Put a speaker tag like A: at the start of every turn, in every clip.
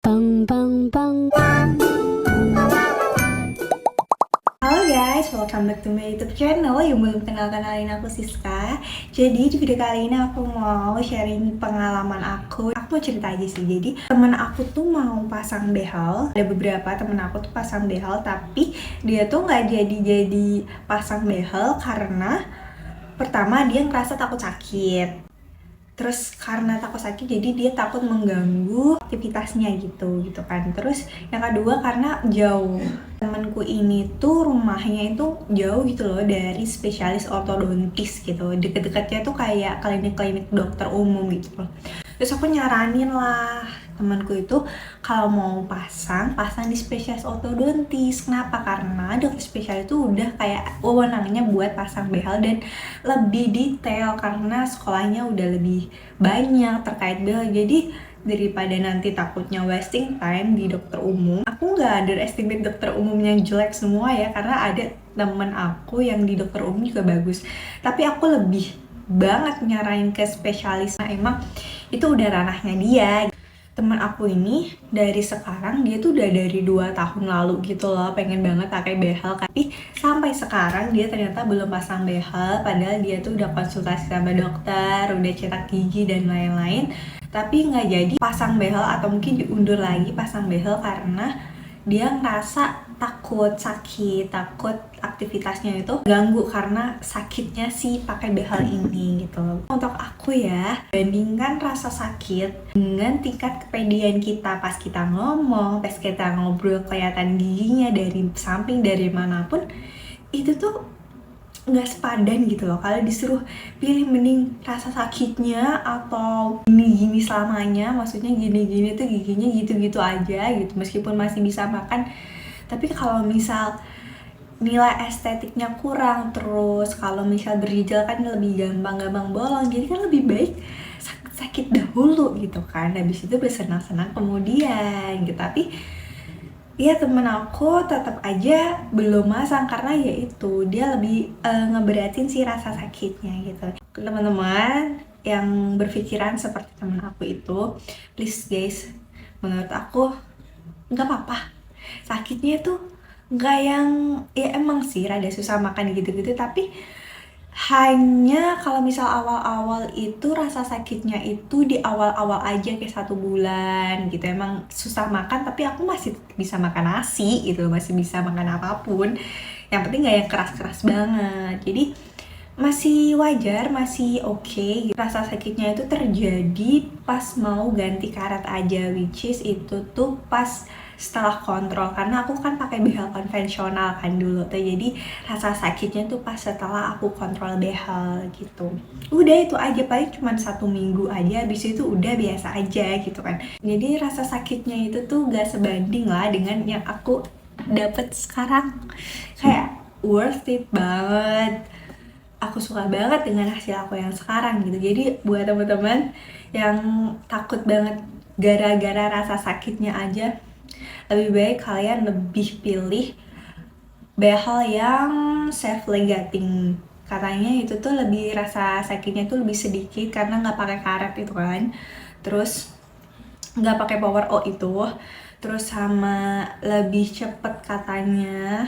A: Bang bang bang.
B: Halo guys, welcome back to my YouTube channel. Yang belum kenalin aku Siska. Jadi di video kali ini aku mau sharing pengalaman aku. Aku mau cerita aja sih. Jadi temen aku tuh mau pasang behel. Ada beberapa temen aku tuh pasang behel, tapi dia tuh nggak jadi pasang behel karena pertama dia ngerasa takut sakit. Terus karena takut sakit jadi dia takut mengganggu aktivitasnya gitu kan. Terus yang kedua karena jauh. Temanku ini tuh rumahnya itu jauh gitu loh dari spesialis ortodontis gitu. Deket-deketnya tuh kayak klinik-klinik dokter umum gitu loh. Terus aku nyaranin lah temanku itu kalau mau pasang di spesialis ortodontis. Kenapa? Karena dokter spesialis itu udah kayak wewenangnya buat pasang behel dan lebih detail karena sekolahnya udah lebih banyak terkait behel. Jadi daripada nanti takutnya wasting time di dokter umum, aku nggak underestimate dokter umum yang jelek semua ya, karena ada temen aku yang di dokter umum juga bagus, tapi aku lebih banget nyaranin ke spesialis. Nah emang itu udah ranahnya dia. Teman aku ini dari sekarang, dia tuh udah dari 2 tahun lalu gitu loh pengen banget pakai behel, tapi sampai sekarang dia ternyata belum pasang behel, padahal dia tuh udah konsultasi sama dokter, udah cetak gigi dan lain-lain, tapi nggak jadi pasang behel atau mungkin diundur lagi pasang behel karena dia ngerasa takut sakit, takut aktivitasnya itu ganggu karena sakitnya si pakai behel ini gitu. Untuk aku ya, bandingkan rasa sakit dengan tingkat kepedean kita pas kita ngomong, pas kita ngobrol kelihatan giginya dari samping dari manapun, itu tuh nggak sepadan gitu loh. Kalau disuruh pilih mending rasa sakitnya atau gini-gini selamanya, maksudnya gini-gini tuh giginya gitu-gitu aja gitu meskipun masih bisa makan, tapi kalau misal nilai estetiknya kurang, terus kalau misal berjejal kan lebih gampang bolong, jadi kan lebih baik sakit dahulu gitu kan, habis itu bersenang-senang kemudian gitu. Tapi ya temen aku tetap aja belum masang karena ya itu dia lebih ngeberatin si rasa sakitnya gitu. Teman-teman yang berpikiran seperti temen aku itu, please guys, menurut aku nggak apa-apa sakitnya tuh nggak yang, ya emang sih rada susah makan gitu-gitu, tapi hanya kalau misal awal-awal itu rasa sakitnya itu di awal-awal aja kayak 1 bulan gitu, emang susah makan tapi aku masih bisa makan nasi gitu, masih bisa makan apapun, yang penting nggak yang keras-keras banget, jadi masih wajar, masih oke. Rasa sakitnya itu terjadi pas mau ganti karat aja, which is itu tuh pas setelah kontrol, karena aku kan pakai behel konvensional kan dulu tuh, jadi rasa sakitnya tuh pas setelah aku kontrol behel gitu. Udah itu aja, paling cuma 1 minggu aja, habis itu udah biasa aja gitu kan. Jadi rasa sakitnya itu tuh gak sebanding lah dengan yang aku dapet sekarang, kayak worth it banget. Aku suka banget dengan hasil aku yang sekarang gitu. Jadi buat teman-teman yang takut banget gara-gara rasa sakitnya aja, lebih baik kalian lebih pilih behel yang self legating. Katanya itu tuh lebih rasa sakitnya tuh lebih sedikit karena nggak pakai karet itu kan. Terus nggak pakai power O itu. Terus sama lebih cepet katanya.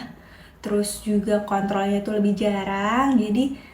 B: Terus juga kontrolnya tuh lebih jarang. Jadi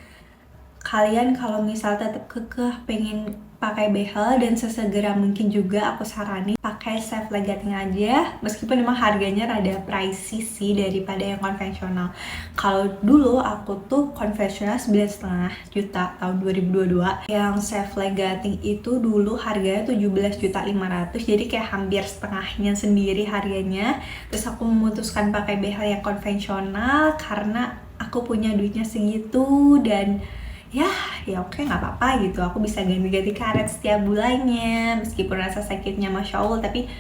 B: kalian kalau misal tetap kekeh pengen pakai behel dan sesegera mungkin juga aku saranin pakai self legating aja, meskipun emang harganya rada pricey sih daripada yang konvensional. Kalau dulu aku tuh konvensional 9,5 juta tahun 2022, yang self legating itu dulu harganya 17.500.000, jadi kayak hampir setengahnya sendiri harganya. Terus aku memutuskan pakai behel yang konvensional karena aku punya duitnya segitu, dan ya oke, nggak apa-apa gitu, aku bisa ganti-ganti karet setiap bulannya meskipun rasa sakitnya masya Allah, tapi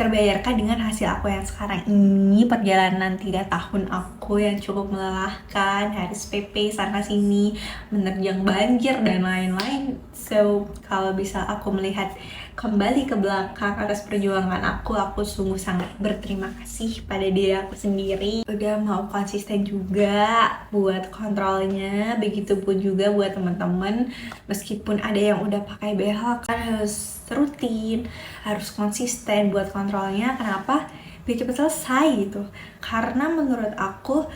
B: terbayarkan dengan hasil aku yang sekarang ini. Perjalanan 3 tahun aku yang cukup melelahkan, harus PP sana sini, menerjang banjir dan lain-lain. So kalau bisa aku melihat kembali ke belakang atas perjuangan aku sungguh sangat berterima kasih pada diri aku sendiri udah mau konsisten juga buat kontrolnya. Begitupun juga buat teman-teman, meskipun ada yang udah pakai behel kan harus rutin, harus konsisten buat kontrolnya. Kenapa? Biar cepet selesai gitu. Karena menurut aku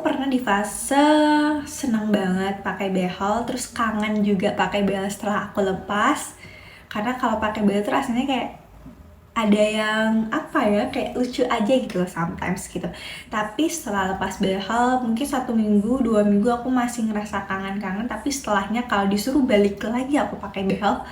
B: pernah di fase senang banget pakai behel, terus kangen juga pakai behel setelah aku lepas. Karena kalau pakai behel tuh rasanya kayak ada yang apa ya, kayak lucu aja gitu loh sometimes gitu. Tapi setelah lepas behel mungkin 1 minggu 2 minggu aku masih ngerasa kangen-kangen, tapi setelahnya kalau disuruh balik lagi aku pakai behel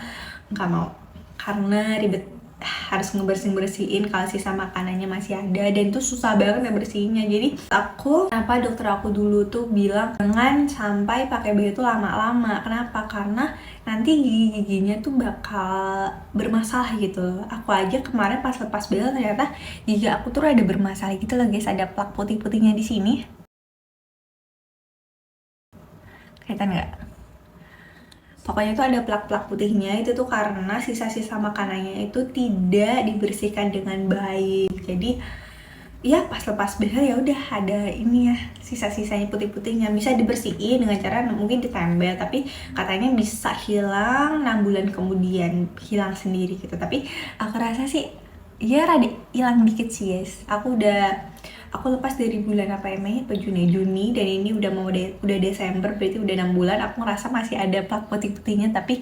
B: nggak mau, karena ribet, harus ngebersihin kalau sisa makanannya masih ada, dan itu susah banget ngebersihinnya. Jadi kenapa dokter aku dulu tuh bilang jangan sampai pakai behel itu lama-lama. Kenapa? Karena nanti gigi-giginya tuh bakal bermasalah gitu. Aku aja kemarin pas lepas behel ternyata gigi aku tuh ada bermasalah gitu loh guys, ada plak putih-putihnya di sini. Kelihatan nggak? Pokoknya tuh ada plak-plak putihnya, itu tuh karena sisa-sisa makanannya itu tidak dibersihkan dengan baik. Jadi ya pas lepas behel ya udah ada ini ya, sisa-sisanya putih-putihnya. Bisa dibersihin dengan cara mungkin ditempel, tapi katanya bisa hilang 6 bulan kemudian, hilang sendiri gitu. Tapi aku rasa sih ya rada hilang dikit sih guys. Aku lepas dari bulan apa ya, Mei atau Juni, dan ini udah udah Desember, berarti udah 6 bulan. Aku ngerasa masih ada plak putih-putihnya, tapi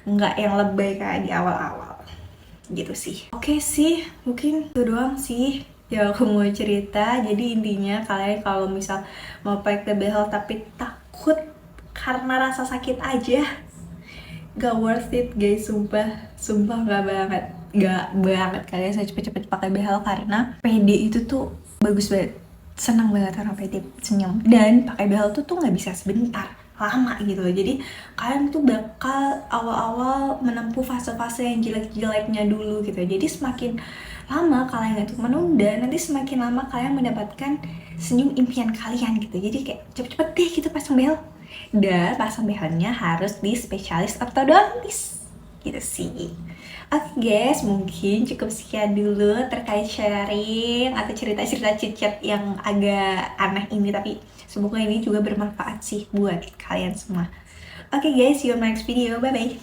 B: nggak yang lebay kayak di awal-awal gitu sih. Oke sih, mungkin itu doang sih ya aku mau cerita. Jadi intinya kalian kalau misal mau pakai behel tapi takut karena rasa sakit aja, gak worth it guys, sumpah gak banget kalian saya cepet-cepet pakai behel. Karena PD itu tuh bagus banget, senang banget orang PD senyum, dan pakai behel tuh nggak bisa sebentar, lama gitu. Jadi kalian tuh bakal awal-awal menempuh fase-fase yang jelek-jeleknya dulu gitu. Jadi semakin lama kalian itu menunda, nanti semakin lama kalian mendapatkan senyum impian kalian gitu. Jadi kayak cepet-cepet deh gitu pasang behel, dan pasang behelnya harus di spesialis ortodontis gitu sih. Oke guys, mungkin cukup sekian dulu terkait sharing atau cerita-cerita cicet yang agak aneh ini, tapi semoga ini juga bermanfaat sih buat kalian semua. Oke guys, see you on my next video, bye bye.